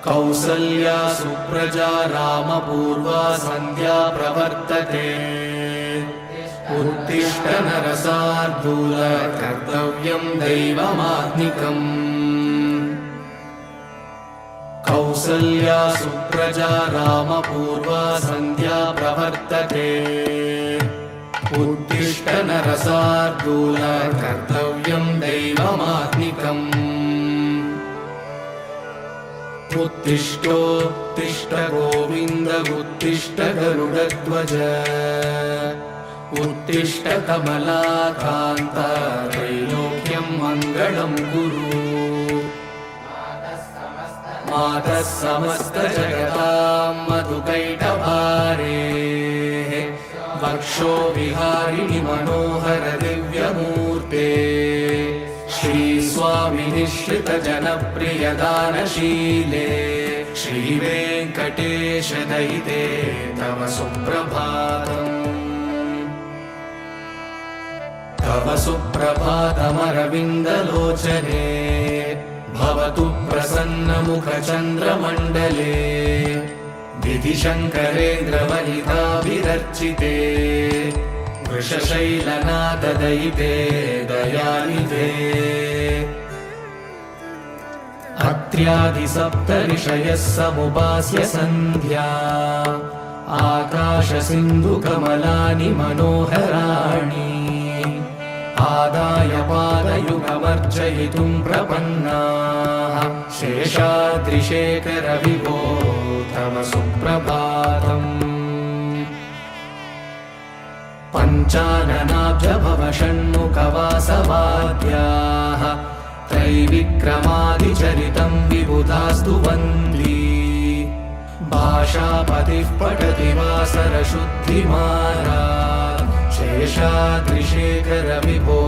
कौसल्या सुप्रजा रामपूर्वा सन्ध्या प्रवर्तते। उत्तिष्ठ नरशार्दूल कर्तव्यं दैवमात्मिकम्। कौसल्या सुप्रजा रामपूर्वा सन्ध्या प्रवर्तते। उत्तिष्ठ नरशार्दूल कर्तव्यं दैवमात्मिकम्। उत्तिष्ठोत्तिष्ठ गोविन्द उत्तिष्ठ गरुडध्वज। उत्तिष्ठ कमलाकान्त त्रैलोक्यं मङ्गलं कुरु। मातः समस्तजगतां मधुकैटभारेः वक्षो विहारिणि मनोहर दिव्यमूर्ते। श्रीस्वामिनिश्रितजनप्रियदानशीले श्रीवेङ्कटेश दयिते तव सुप्रभातम्। तव सुप्रभातमरविन्दलोचने भवतु प्रसन्नमुखचन्द्रमण्डले। विधिशङ्करेन्द्रवनिताभिरर्चिते वृषशैलनाथदयिते दयानिधे। अत्र्यादिसप्तऋषयः समुपास्य सन्ध्या आकाशसिन्धुकमलानि मनोहराणि। आदाय पादयुगमर्चयितुं प्रपन्नाः शेषाद्रिशेखर विभो तव सुप्रभातम्। पञ्चाननाब्जभव षण्मुखवासवाद्याः त्रैविक्रमादिचरितं विबुधास्तु वन्दी। भाषापतिः पठति वासरशुद्धिमारात् शेषाद्रिशेखर विभो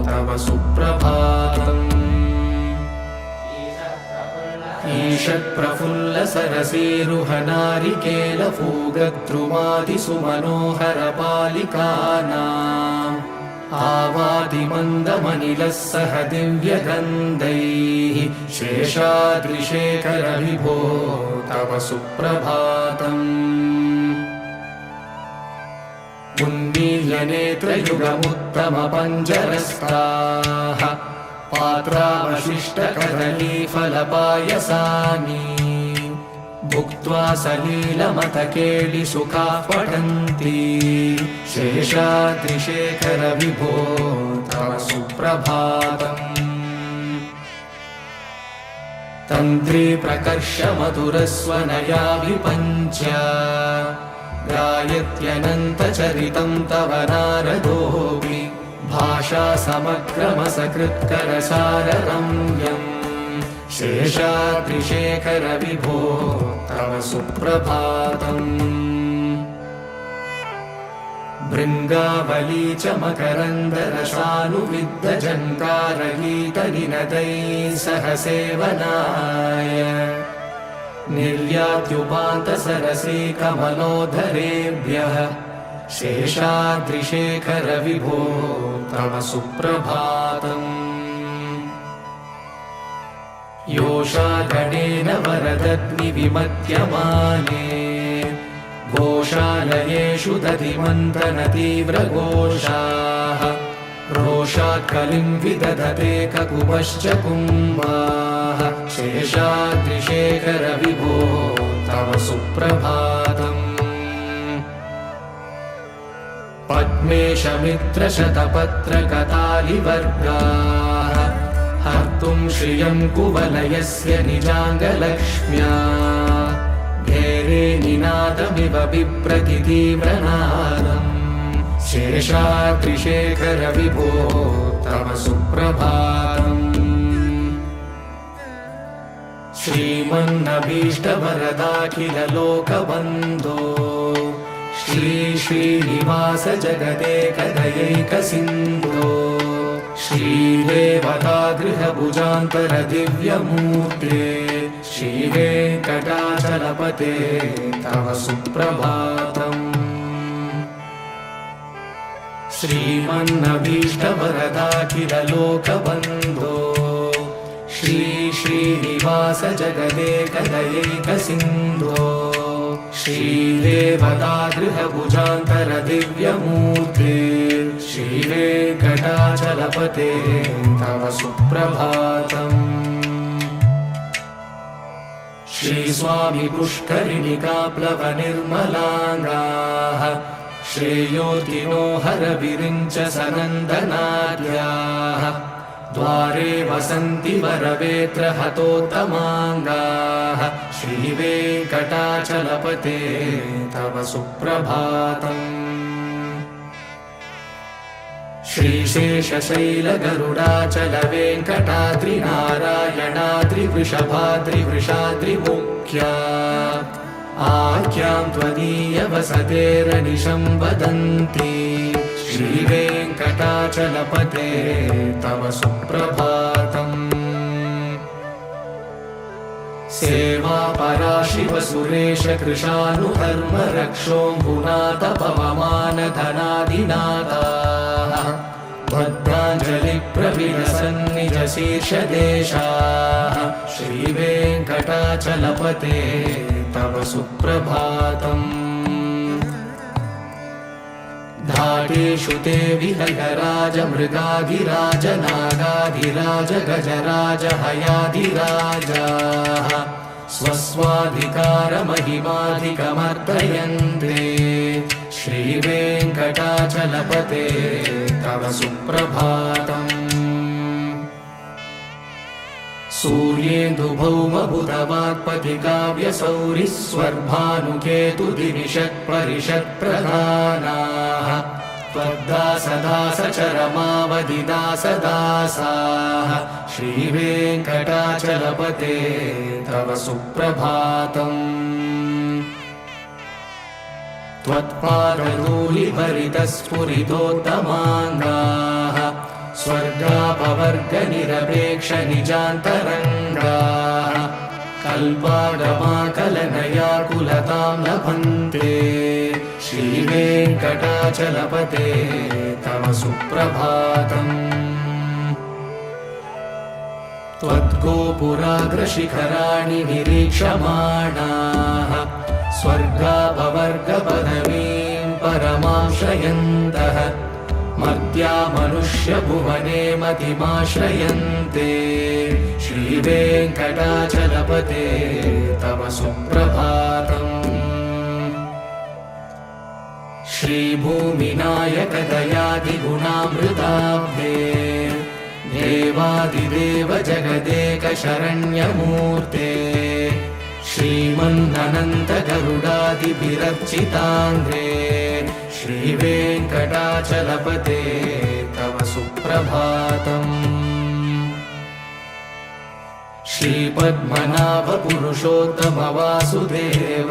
तव सुप्रभातम्। ईषत्प्रफुल्लसरसीरुहनारिकेलफूगद्रुमादिसुमनोहरपालिकानाम् आवादिमन्दमनिलः सह दिव्यगन्धैः शेषाद्रिशेखर विभो तव सुप्रभातम्। उन्मील्यनेत्रयुगमुत्तमपञ्जरस्ताः पात्रावशिष्टकदलीफलपायसानि भुक्त्वा सलीलमथकेलिसुखाः पठन्ति शेषाद्रिशेखर विभो तव सुप्रभातम्। तन्त्री प्रकर्ष मधुरस्वनया विपञ्च गायत्यनन्तचरितं तव नारदोऽपि। भाषा समग्रमसकृत्करसाररम्यम् शेषाद्रिशेखर विभो तव सुप्रभातम्। भृङ्गावली च मकरन्दरसानुविद्धझङ्कारगीतनिनदैः सह सेवनाय निर्यात्युपान्तसरसी कमलोदरेभ्यः शेषाद्रिशेखर विभो तव सुप्रभातम्। योषागणेन वरदग्निविमध्यमाने घोषालयेषु दधिमन्थनतीव्रघोषाः रोषात् कलिं विदधते ककुपश्च कुम्भाः शेषाद्रिशेखर विभो तव सुप्रभातम्। पद्मेशमित्रशतपत्रकतालिवर्गाः हर्तुं श्रियं कुवलयस्य निजाङ्गलक्ष्म्या घेरे निनादमिव बिभ्रति तीव्रनादम् शेषाद्रिशेखर विभो तव सुप्रभातम्। श्रीमन्नभीष्टवरदाखिललोकबन्धो श्री श्रीनिवास जगदेकदयैकसिन्धो श्रीदेवतागृहभुजान्तर दिव्यमूर्ते श्रीवेङ्कटाचलपते तव सुप्रभातम्। श्रीमन्नभीष्टवरदाखिललोकबन्धो श्री श्रीनिवास जगदेकदयैकसिन्धो श्रीदेवतागृहभुजान्तरदिव्यमूर्ते श्रीवेङ्कटाचलपते तव सुप्रभातम्। श्रीस्वामी पुष्करिणिकाप्लवनिर्मलाङ्गाः श्रेयोतिनो हरविरिञ्च सनन्दनाद्याः द्वारे वसन्ति वरवेत्रहतोत्तमाङ्गाः श्रीवेङ्कटाचलपते तव सुप्रभातम्। श्रीशेषशैलगरुडाचलवेङ्कटाद्रिनारायणाद्रिवृषभाद्रिवृषाद्रिमुख्या आख्यां त्वदीयवसतेरनिशं वदन्ति श्रीवेङ्कटाचलपते तव सुप्रभातम्। सेवापराशिवसुरेश कृशानुधर्मरक्षोऽम्बुनाथ पवमानधनादिनाथाः भद्राञ्जलिप्रविलसन्निजशीर्षदेशाः श्रीवेङ्कटाचलपते तव सुप्रभातम्। धाटेषु ते विहगराज मृगाधिराज नागाधिराज गजराज हयाधिराजाः स्वस्वाधिकारमहिमाधिकमर्दयन्ते श्रीवेङ्कटाचलपते तव सुप्रभातम्। सूर्येन्दुभौमबुधवाक्पतिकाव्यसौरिस्वर्भानुकेतुदिविषत्परिषत्प्रधानाः त्वद्दासदासचरमावधिदासदासाः श्रीवेङ्कटाचलपते तव सुप्रभातम्। त्वत्पादधूलिभरितस्फुरितोत्तमाङ्गाः स्वर्गापवर्गनिरपेक्षनिजान्तरङ्गाः कल्पागमाकलनयाकुलतां लभन्ते श्रीवेङ्कटाचलपते तव सुप्रभातम्। त्वद्गोपुराग्रशिखराणि निरीक्षमाणाः स्वर्गापवर्गपदवीं परमां श्रयन्तः मर्त्या मनुष्यभुवने मतिमाश्रयन्ते श्रीवेङ्कटाचलपते तव सुप्रभातम्। श्रीभूमिनायकदयादिगुणामृताब्धे देवादिदेव जगदेकशरण्यमूर्ते श्रीमन्ननन्तगरुडादिभिरर्चिताङ्घ्रे श्रीवेङ्कटाचलपते तव सुप्रभातम्। श्रीपद्मनाभपुरुषोत्तमवासुदेव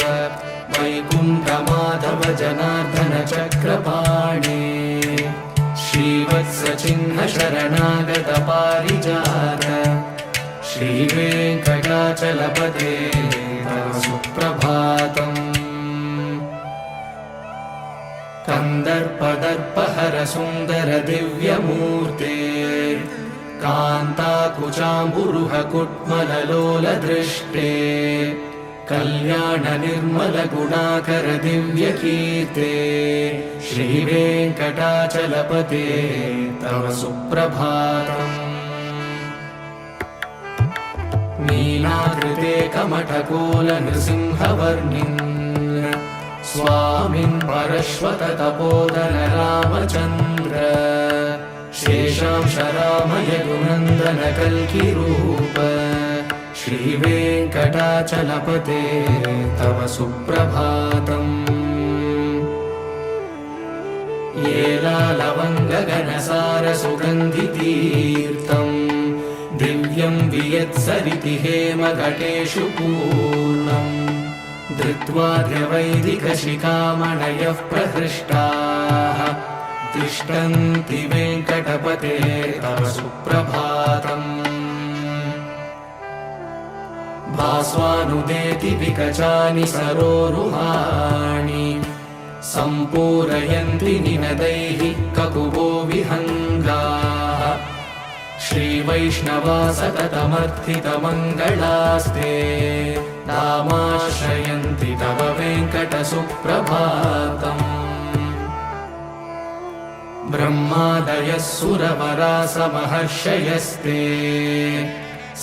वैकुण्ठमाधव जनार्दन चक्रपाणे श्रीवत्सचिह्न शरणागत पारिजात श्रीवेङ्कटाचलपते तव सुप्रभातम्। कन्दर्पदर्पहर सुन्दर दिव्यमूर्ते कान्ताकुचाम्बुरुह कुट्मललोलदृष्टे कल्याण निर्मल गुणाकर दिव्यकीर्ते श्रीवेङ्कटाचलपते तव सुप्रभातम्। नीलाकृते कमठकोल नृसिंहवर्णिन् स्वामिन् परश्वत तपोधन रामचन्द्र शेषांश रामय गुनन्दन कल्किरूप श्रीवेङ्कटाचलपते तव सुप्रभातम्। येलालवङ्गगणसार सुगन्धितीर्थम् दिव्यं वियत्सरिति हेमघटेषु पूर्णम् धृत्वा द्रवैदिकशिखामणयः प्रहृष्टाः तिष्ठन्ति वेङ्कटपते तव सुप्रभातम्। भास्वानुदेति विकचानि सरोरुहाणि सम्पूरयन्ति निनदैः ककुवो विहङ्गाः श्रीवैष्णवा सततमर्थितमङ्गलास्ते धामाश्रयन्ति तव वेङ्कटसुप्रभातम् ब्रह्मादयः सुरवरासमहर्षयस्ते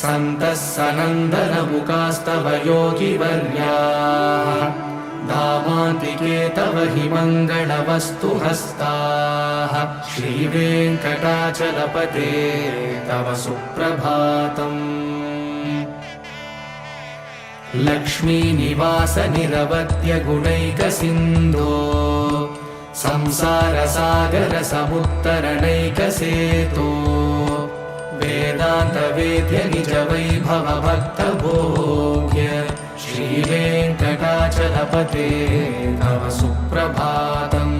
सन्तः सनन्दनमुखास्तव योगिवर्याः धामान्तिके तव हि मङ्गलवस्तुहस्ताः श्रीवेङ्कटाचलपते तव सुप्रभातम् लक्ष्मीनिवास निरवद्यगुणैकसिन्धो संसारसागरसमुत्तरणैकसेतो वेदान्तवेद्य निजवैभवभक्तभोग्य श्रीवेङ्कटाचलपते तव सुप्रभातम्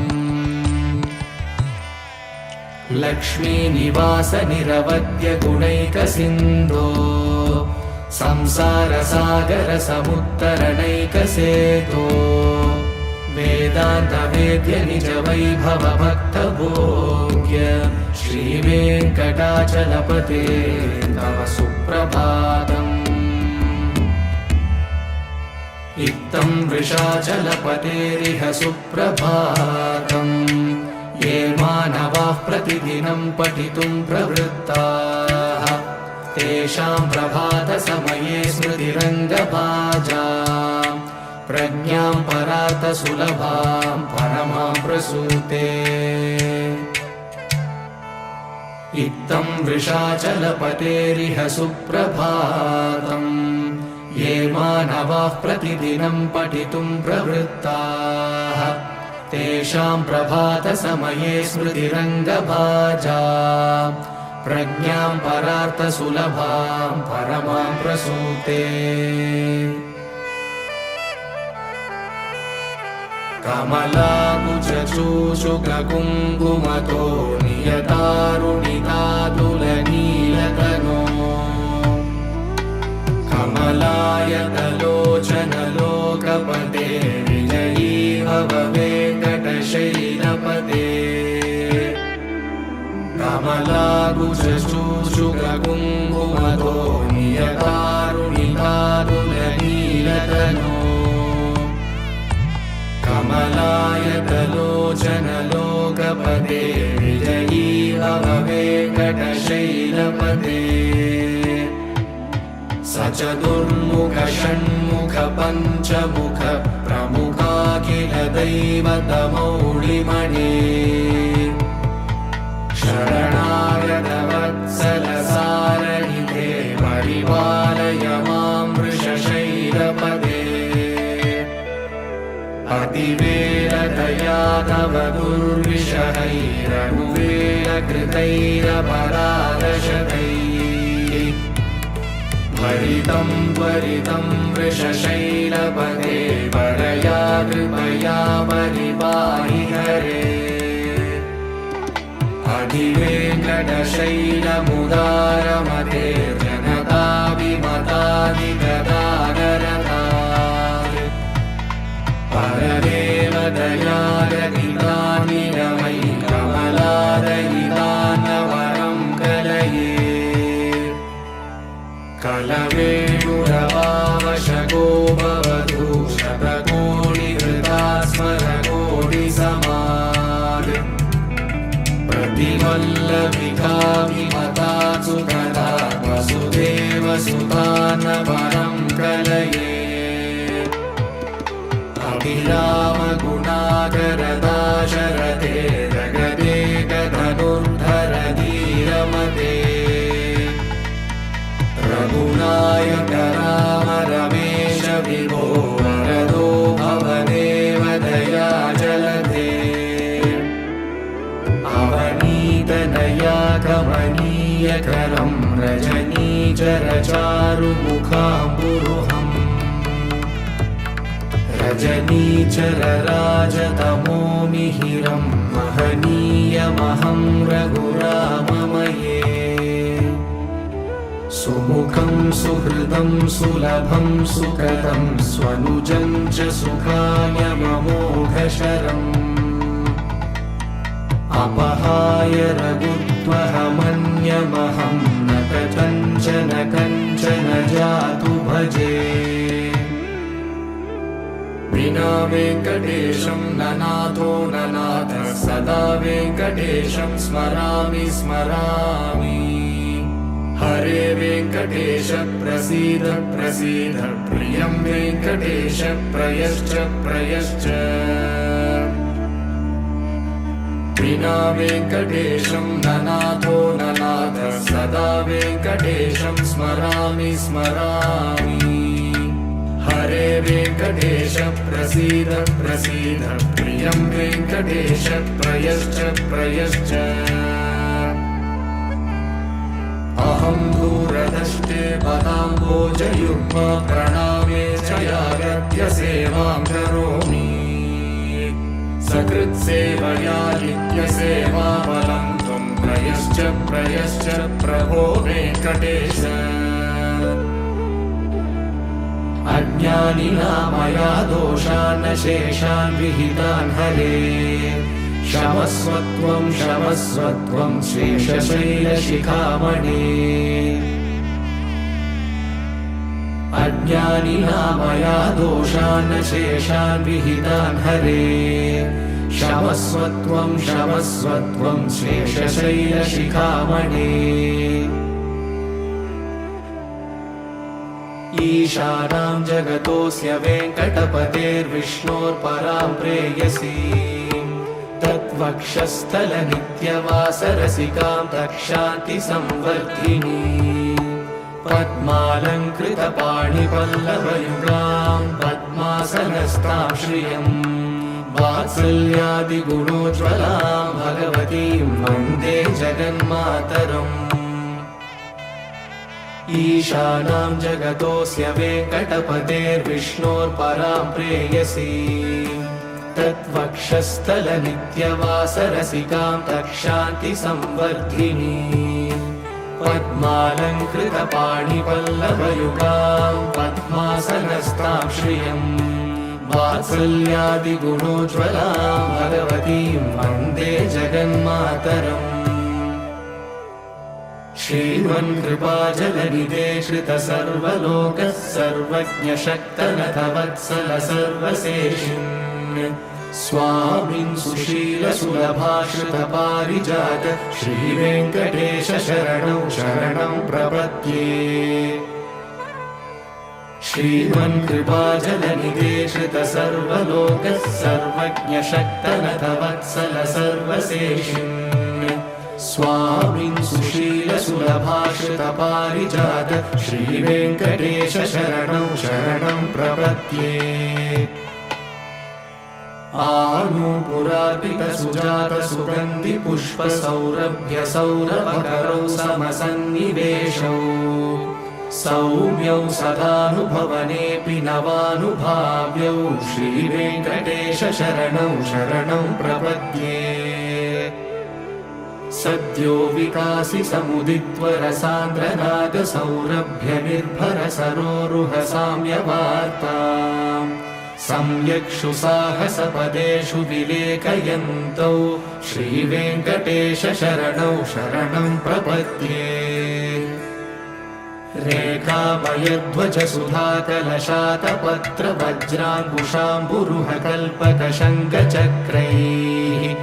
लक्ष्मीनिवास निरवद्यगुणैकसिन्धो संसारसागरसमुत्तरणैकसेतो वेदान्तवेद्य निजवैभवभक्तभोग्य श्रीवेङ्कटाचलपते तव सुप्रभातम् इत्थं वृषाचलपतेरिह सुप्रभातम् ये मानवाः प्रतिदिनं पठितुं प्रवृत्ताः तेषां प्रभातसमये स्मृतिरङ्गभाजाम् प्रज्ञां परार्थसुलभां परमां प्रसूते इत्थं वृषाचलपतेरिह सुप्रभातम् ये मानवाः प्रतिदिनं पठितुं प्रवृत्ताः तेषां प्रभातसमये स्मृतिरङ्गभाजाम् प्रज्ञां परार्थसुलभां परमां प्रसूते कमलाकुचूषुककुङ्कुमतो नियतारुणितातुलनीलतनो कमलायतलोचनलोकपते विजयी भव वेङ्कटशैलपते कमलाकुचूषुककुङ्कुमतो नियतारुणितातुलनीलतनो कमलायतलोचनलोकपते विजयी भव वेङ्कटशैलपते स चतुर्मुख षण्मुख पञ्चमुख प्रमुखाखिल दैवतमौळिमणे शरणागतवत्सल सारहिते परिपालय मां वृषशैलपते अतिवेलतया तव दुर्विषहैरनुवेलकृतैरपराधशतैः भरितं त्वरितं वृषशैलपते परया कृपया परिपाहि हरे अधिवेङ्कटशैलमुदारमते जनताभिमतादिगदानरता परदेवदयारतिदानिरमै कमलादयिदानवरं कलये कलवेणुरवावशको भवतु शतकोटिहृदा स्मरकोटिसमाद् प्रतिवल्लभिकाभिमतासु कदा वसुदेवसुतानवरं कलये अभिरामगुणाकरदाशरथे जगदेकधनुर्धर धीरमते रघुनायक राम रमेश विभो वरदो भवदेव दया जलधे अवनीतनया कमनीयकरं रजनीचरचारुमुखाम्बुरुहम् रजनीचरराजतमोमिहिरं महनीयमहं रघुराममये सुमुखं सुहृदं सुलभं सुकरं स्वनुजं च सुखायममोघशरम् अपहाय रघुत्वहमन्यमहं न कथञ्चन कञ्चन जातु भजे विना वेङ्कटेशं ननाथो ननाथः सदा वेङ्कटेशं स्मरामि स्मरामि हरे वेङ्कटेश प्रसीद प्रसीद प्रियं वेङ्कटेश प्रयश्च प्रयश्च विना वेङ्कटेशं ननाथो ननाथः सदा वेङ्कटेशं स्मरामि स्मरामि हरे वेङ्कटेश प्रसीद प्रसीद प्रियं वेङ्कटेश प्रयश्च प्रयश्च अहं दूरदृष्टे पदाम्बोजयुग्मा प्रणामे च यागत्य सेवां करोमि सकृत्सेवया नित्यसेवाफलं त्वं प्रयश्च प्रयश्च प्रभो वेङ्कटेश अज्ञानिना मया दोषान् शेषान् विहितान् हरे क्षमस्वत्वं क्षमस्वत्वं शेषशैलशिखामणे अज्ञानिना मया दोषान् शेषान् विहितान् हरे क्षमस्वत्वं क्षमस्वत्वं शेषशैलशिखामणे ईशानां जगतोऽस्य वेङ्कटपतेर्विष्णोर्परां प्रेयसीं तद्वक्षस्थलनित्यवासरसिकां तक्षान्तिसंवर्धिनी पद्मालङ्कृतपाणिपल्लवयुगां पद्मासनस्तां श्रियं वात्सल्यादिगुणोज्ज्वलां भगवतीं वन्दे जगन्मातरम् ईशानां जगतोऽस्य वेङ्कटपतेर्विष्णोर्परां प्रेयसीं तद्वक्षस्थलनित्यवासरसिकां तक्षान्तिसंवर्धिनी पद्मालङ्कृतपाणिपल्लवयुगां पद्मासनस्तां श्रियं वात्सल्यादिगुणोज्ज्वलां भगवतीं वन्दे जगन्मातरम् श्रीमन्कृपाजलनिधे श्रितसर्वलोकः सर्वज्ञशक्तनथ वत्सल सर्वशेषिन् स्वामिन् सुशीलसुलभाश्रितपारिजात श्रीवेङ्कटेश शरणं शरणं प्रपद्ये श्रीमन्कृपाजलनिधे श्रितसर्वलोकः सर्वज्ञशक्तनथ वत्सल सर्वशेषिन् स्वामिन् सुशीलसुलभाश्रितपारिजात श्रीवेङ्कटेश शरणं शरणं प्रपद्ये आनूपुरार्पितसुजातसुगन्धिपुष्पसौरभ्यसौरभकरौ समसन्निवेशौ सौम्यौ सदानुभवनेऽपि नवानुभाव्यौ श्रीवेङ्कटेश शरणं शरणं प्रपद्ये सद्यो विकासि समुदित्वरसान्द्रनागसौरभ्यनिर्भरसरोरुहसाम्यवार्ताम् सम्यक्षु साहसपदेषु विलेखयन्तौ श्रीवेङ्कटेश शरणौ शरणं प्रपद्ये रेखामयध्वजसुधाकलशातपत्रवज्राङ्कुशाम्बुरुहकल्पकशङ्खचक्रैः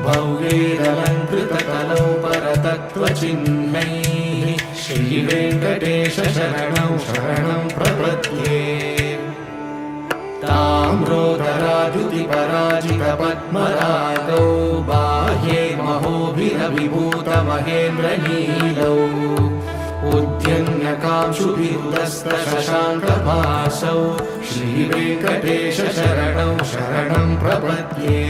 भव्यैरलङ्कृतकलौ परतत्त्वचिह्नैः श्रीवेङ्कटेश शरणौ शरणं प्रपद्ये ताम्रोदराद्युतिपराजितपद्मरागौ बाह्ये महोभिरविभूतमहेन्द्रनीलौ उद्यन्यकांशुभिरुदस्तशशाङ्कभासौ श्रीवेङ्कटेश शरणं शरणं प्रपद्ये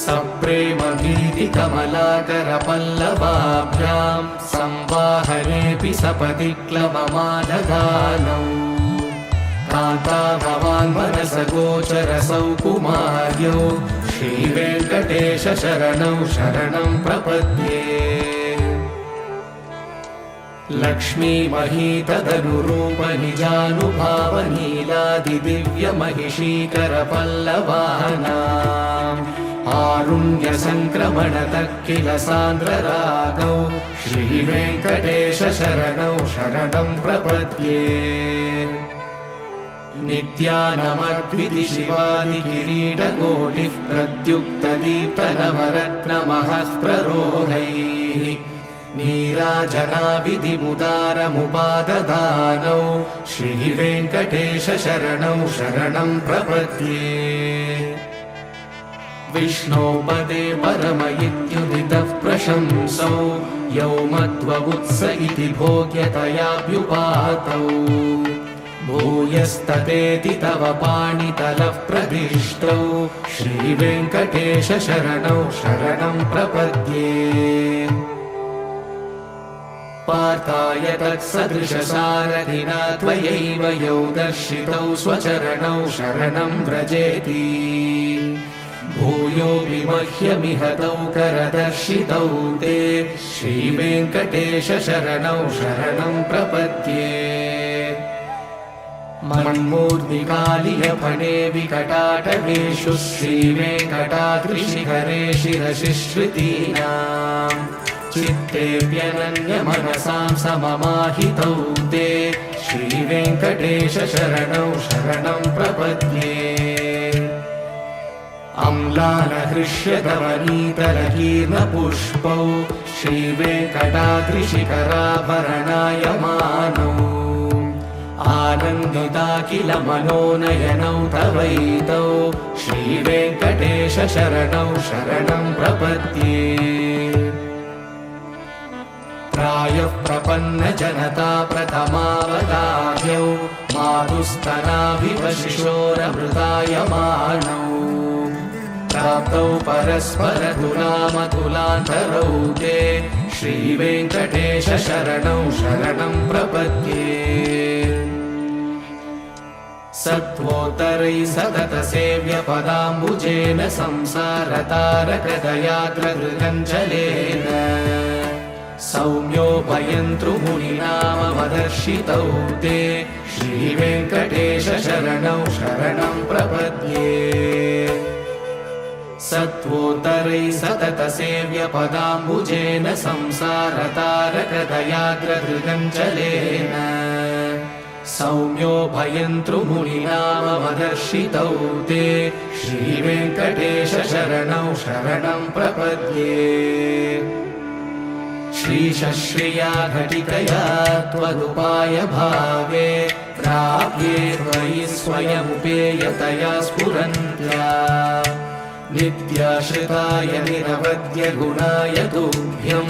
सप्रेमभीतिकमलाकरपल्लवाभ्यां संवाहनेऽपि सपदि क्लबमादधानौ कान्ता भवान् मनसगोचरसौ कुमार्यौ श्रीवेङ्कटेश शरणं शरणं प्रपद्ये लक्ष्मीमही तदनुरूप निजानुभावनीलादिदिव्यमहिषीकरपल्लवाहनाम् आरुण्यसङ्क्रमणतः किल सान्द्ररागौ श्रीवेङ्कटेश शरणौ शरणं प्रपद्ये नित्यानमद्विति शिवादिकिरीटकोटिः प्रद्युक्तदीप्तनवरत्नमहः प्ररोहैः नीराजनाविधिमुदारमुपाददानौ श्रीवेङ्कटेश शरणौ शरणं प्रपद्ये विष्णोपदे परम इत्युदितः प्रशंसौ यौ मध्ववुत्स इति भोग्यतयाभ्युपातौ भूयस्ततेति तव पाणितलः प्रदिष्टौ श्रीवेङ्कटेश शरणौ शरणं प्रपद्ये पार्थाय तत्सदृशसारथिना त्वयैव यौ दर्शितौ स्वचरणौ शरणं व्रजेति भूयोऽपि मह्यमिह तौ करदर्शितौ ते श्रीवेङ्कटेश शरणौ शरणं प्रपद्ये मन्मूर्तिकालियफणे विकटाटवेषु श्रीवेङ्कटाद्रिशिखरे शिरसिश्रुतीनाम् चित्तेऽप्यनन्यमनसां सममाहितौ ते श्रीवेङ्कटेश शरणौ शरणं प्रपद्ये अम्लानहृष्यतवनीतरकीर्णपुष्पौ श्रीवेङ्कटाद्रिशिखराभरणायमानौ आनन्दिता किल मनोनयनौ तवैतौ श्रीवेङ्कटेश शरणौ शरणं प्रपद्ये प्रायः प्रपन्नजनता प्रथमावदाह्यौ मातुस्तनाभिवशिशोरमृतायमानौ प्राप्तौ परस्परतुलामतुलान्तरौ ते श्रीवेङ्कटेश शरणौ शरणं प्रपद्ये सत्त्वोत्तरैः सततसेव्यपदाम्बुजेन संसारतारकदयाग्रगृगञ्जलेन सौम्योपयन्तृमुनिनामवदर्शितौ ते श्रीवेङ्कटेश शरणौ शरणं प्रपद्ये सत्त्वोत्तरैः सततसेव्यपदाम्बुजेन संसारतारकदयाग्रगृगञ्जलेन सौम्योभयन्तृमुनिनामवदर्शितौ ते श्रीवेङ्कटेश शरणौ शरणं प्रपद्ये श्रीशश्रिया घटिकया त्वदुपाय भावे प्राप्ये त्वयि स्वयमुपेयतया स्फुरन्त्या नित्याश्रिताय निरवद्य गुणाय तुभ्यं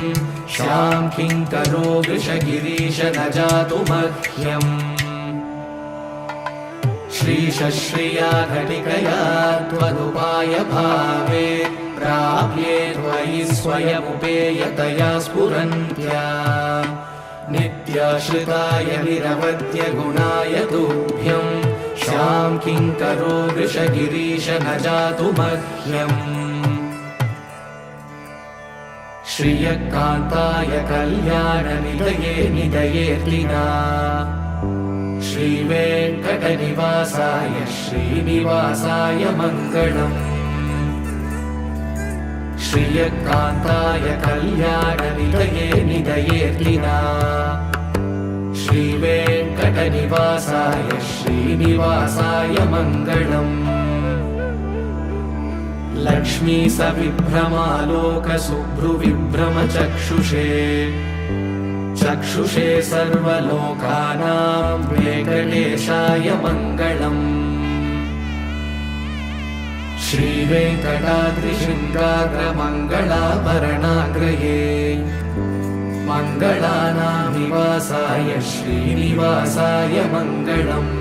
शां किङ्करो वृषगिरीश न जातु मह्यम् श्रीशश्रिया घटिकया त्वदुपाय भावे प्राप्ये त्वयि स्वयमुपेयतया स्फुरन्त्या नित्याश्रिताय निरवद्य गुणाय तुभ्यं शां किङ्करो वृषगिरीश न जातु मह्यम् श्रियकान्ताय कल्याणनिलये निलयेऽर्तिना श्रीवेङ्कटनिवासाय श्रीनिवासाय मङ्गलम् श्रियकान्ताय कल्याणनिलये निलयेऽर्तिना श्रीवेङ्कटनिवासाय श्रीनिवासाय मङ्गलम् लक्ष्मी सविभ्रमालोकशुभ्रुविभ्रमचक्षुषे चक्षुषे सर्वलोकानां वेङ्कटेशाय मङ्गलम् श्रीवेङ्कटाद्रिशृङ्गाग्रमङ्गलाभरणाग्रये मङ्गलानां निवासाय श्रीनिवासाय मङ्गलम्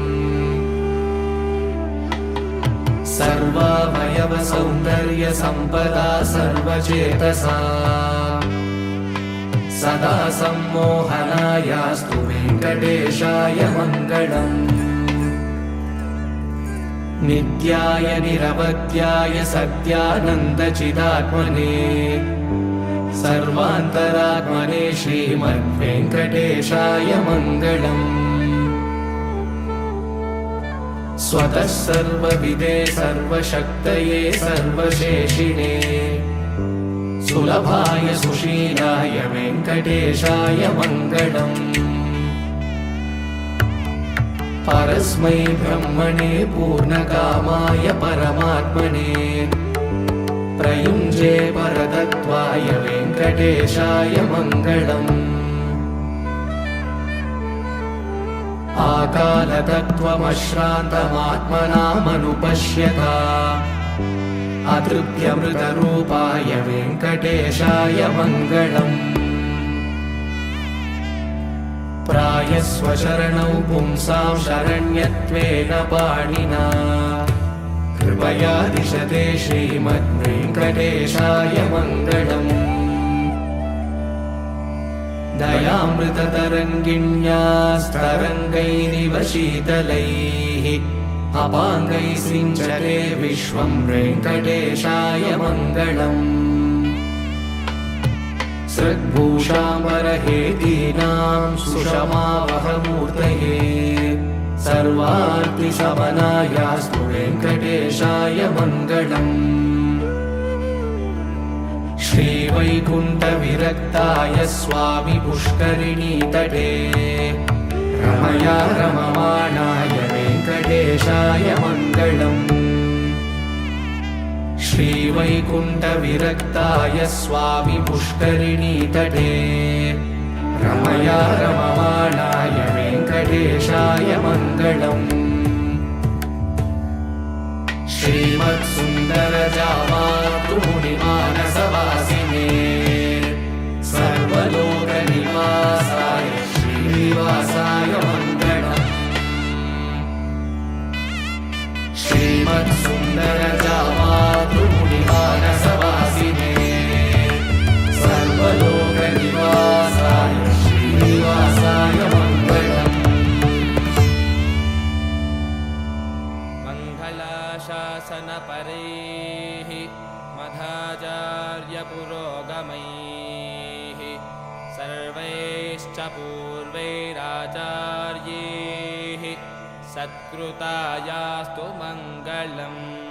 सर्वावयव सौन्दर्य सम्पदा सर्वचेतसा सदा सम्मोहनायास्तु वेङ्कटेशाय मङ्गलम् नित्याय निरवध्याय सत्यानन्दचिदात्मने सर्वान्तरात्मने श्रीमद्वेङ्कटेशाय मङ्गलम्। स्वतः सर्वविदे सर्वशक्तये सर्वशेषिणे सुलभाय सुशीलाय वेङ्कटेशाय मङ्गलम्। परस्मै ब्रह्मणे पूर्णकामाय परमात्मने प्रयुञ्जे परतत्त्वाय वेङ्कटेशाय मङ्गलम्। आकालतत्त्वमश्रान्तमात्मनामनुपश्यता अतृप्यमृतरूपाय वेङ्कटेशाय मङ्गलम्। प्रायस्वशरणौ पुंसां शरण्यत्वेन पाणिना कृपया दिशते श्रीमद्वेङ्कटेशाय मङ्गलम्। दयामृततरङ्गिण्यास्तरङ्गैरिव शीतलैः अपाङ्गैः सिञ्चते विश्वं वेङ्कटेशाय मङ्गलम्। सद्भूषाम्बरहेतीनां सुषमावहमूर्तये सर्वार्तिशमनायास्तु वेङ्कटेशाय मङ्गलम्। श्रीवैकुण्ठविरक्ताय स्वामि पुष्करिणीतटे रमया रममाणाय वेङ्कटेशाय मङ्गलम्। श्रीवैकुण्ठविरक्ताय स्वामि पुष्करिणीतटे रमया रममाणाय वेङ्कटेशाय मङ्गलम्। श्रीमत्सुन्दरजामातृमुनिमानसवासिने सर्वलोकनिवासाय श्रीनिवासाय मङ्गलम्। श्रीमत्सुन्दरजामातृमुनिमानसवासिने सर्वलोकनिवासाय श्रीनिवासाय मङ्गलम्। मङ्गलाशासनपरैः मध्वाचार्यपुरोगमैः सर्वैश्च पूर्वैराचार्यैः सत्कृतायास्तु मङ्गलम्।